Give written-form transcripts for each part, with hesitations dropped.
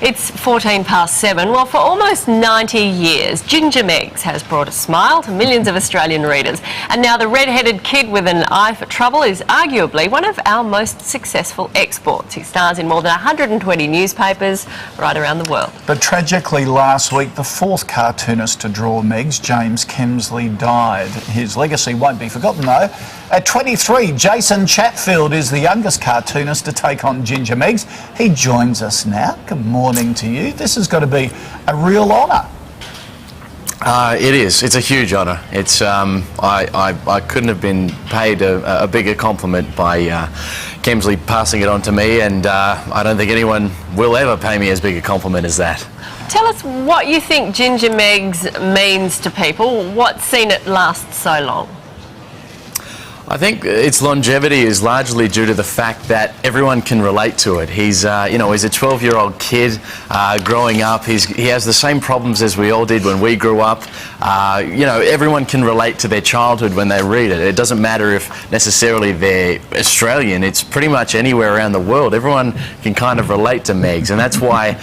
It's 7:14. Well, for almost 90 years, Ginger Meggs has brought a smile to millions of Australian readers. And now the red-headed kid with an eye for trouble is arguably one of our most successful exports. He stars in more than 120 newspapers right around the world. But tragically last week, the fourth cartoonist to draw Meggs, James Kemsley, died. His legacy won't be forgotten though. At 23, Jason Chatfield is the youngest cartoonist to take on Ginger Meggs. He joins us now. Good morning to you. This has got to be a real honour. It is. It's a huge honour. It's I couldn't have been paid a bigger compliment by Kemsley passing it on to me, and I don't think anyone will ever pay me as big a compliment as that. Tell us what you think Ginger Meggs means to people. What's seen it last so long? I think its longevity is largely due to the fact that everyone can relate to it. He's, you know, he's a 12-year-old kid growing up. He has the same problems as we all did when we grew up. You know, everyone can relate to their childhood when they read it. It doesn't matter if necessarily they're Australian. It's pretty much anywhere around the world. Everyone can kind of relate to Meggs, and that's why,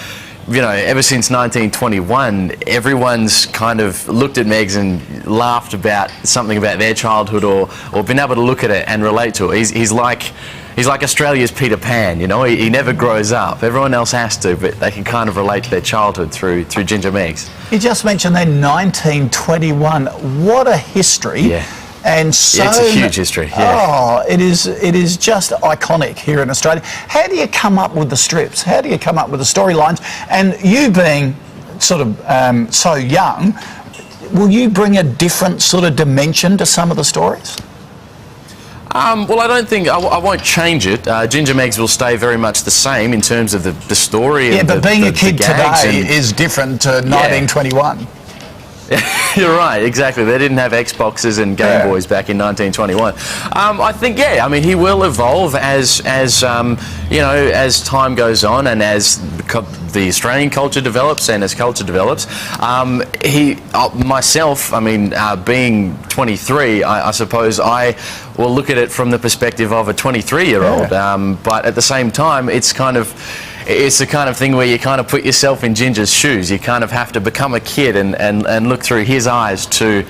you know, ever since 1921, everyone's kind of looked at Meggs and laughed about something about their childhood, or been able to look at it and relate to it. He's like Australia's Peter Pan, you know. He never grows up. Everyone else has to, but they can kind of relate to their childhood through Ginger Meggs. You just mentioned that 1921. What a history! Yeah. And so, yeah, it's a huge history. Yeah. Oh, it is just iconic here in Australia. How do you come up with the strips? How do you come up with the storylines? And you being sort of so young, will you bring a different sort of dimension to some of the stories? Well, I don't think I won't change it. Ginger Meggs will stay very much the same in terms of the story. Yeah, and but being a kid today is different to 1921. You're right, exactly. They didn't have Xboxes and Game Boys back in 1921. I think, yeah, I mean, he will evolve as you know, as time goes on, and as the Australian culture develops and as culture develops. Myself, I mean, being 23, I suppose I will look at it from the perspective of a 23-year-old. But at the same time, it's the kind of thing where you kind of put yourself in Ginger's shoes. You kind of have to become a kid and look through his eyes to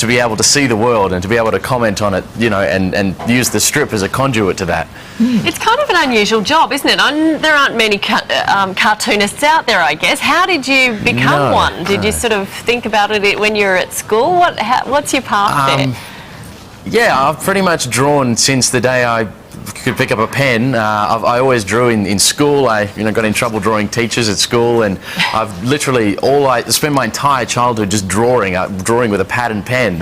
be able to see the world and to be able to comment on it, you know, and use the strip as a conduit to that. It's kind of an unusual job, isn't it? There aren't many cartoonists out there, I guess. How did you become one? Did you sort of think about it when you were at school? What's your path there? Yeah, I've pretty much drawn since the day I could pick up a pen. I always drew in school. I got in trouble drawing teachers at school, and I've literally spent my entire childhood just drawing with a pad and pen.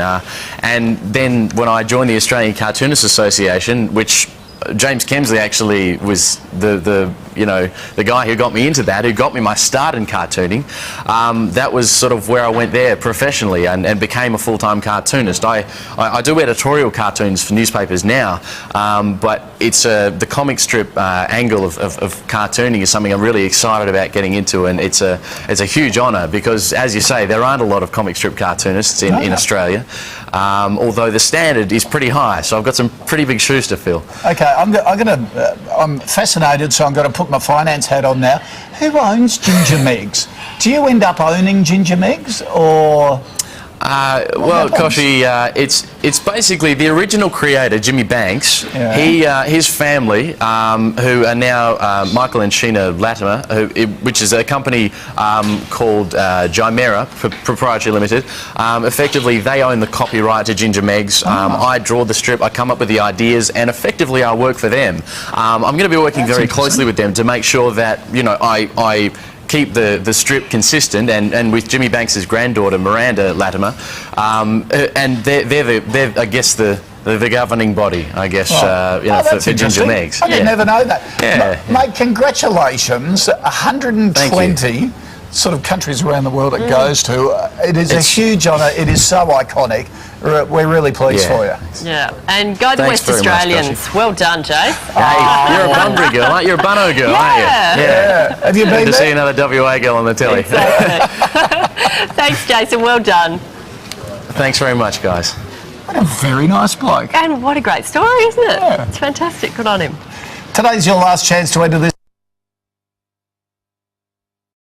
And then when I joined the Australian Cartoonist Association, which James Kemsley actually was the guy who got me into that, who got me my start in cartooning. That was sort of where I went there professionally and became a full-time cartoonist. I do editorial cartoons for newspapers now, but it's the comic strip angle of cartooning is something I'm really excited about getting into, and it's a huge honour because, as you say, there aren't a lot of comic strip cartoonists in Australia, although the standard is pretty high, so I've got some pretty big shoes to fill. Okay, I'm fascinated, so I'm going to put my finance hat on now. Who owns Ginger Meggs? Do you end up owning Ginger Meggs, or...? Well, Koshi, it's basically the original creator, Jimmy Banks. His family, who are now Michael and Sheena Latimer, which is a company called Chimera Proprietary Limited. Effectively, they own the copyright to Ginger Meggs. I draw the strip, I come up with the ideas, and effectively I work for them. I'm going to be working very closely with them to make sure that, you know, I keep the strip consistent, and with Jimmy Banks' granddaughter Miranda Latimer, and they're I guess the governing body, I guess, for Ginger Meggs. I didn't never know that. Mate, congratulations! 120 sort of countries around the world it goes to. It is a huge honour. It is so iconic. We're really pleased for you. Yeah, and go the West Australians. Well done, Jay. Hey, you're a Bunbury girl, aren't you? You're a Bunno girl, aren't you? Yeah. Have you been there? Good to see another WA girl on the telly. Exactly. Thanks, Jason. Well done. Thanks very much, guys. What a very nice bloke. And what a great story, isn't it? Yeah. It's fantastic. Good on him. Today's your last chance to enter this.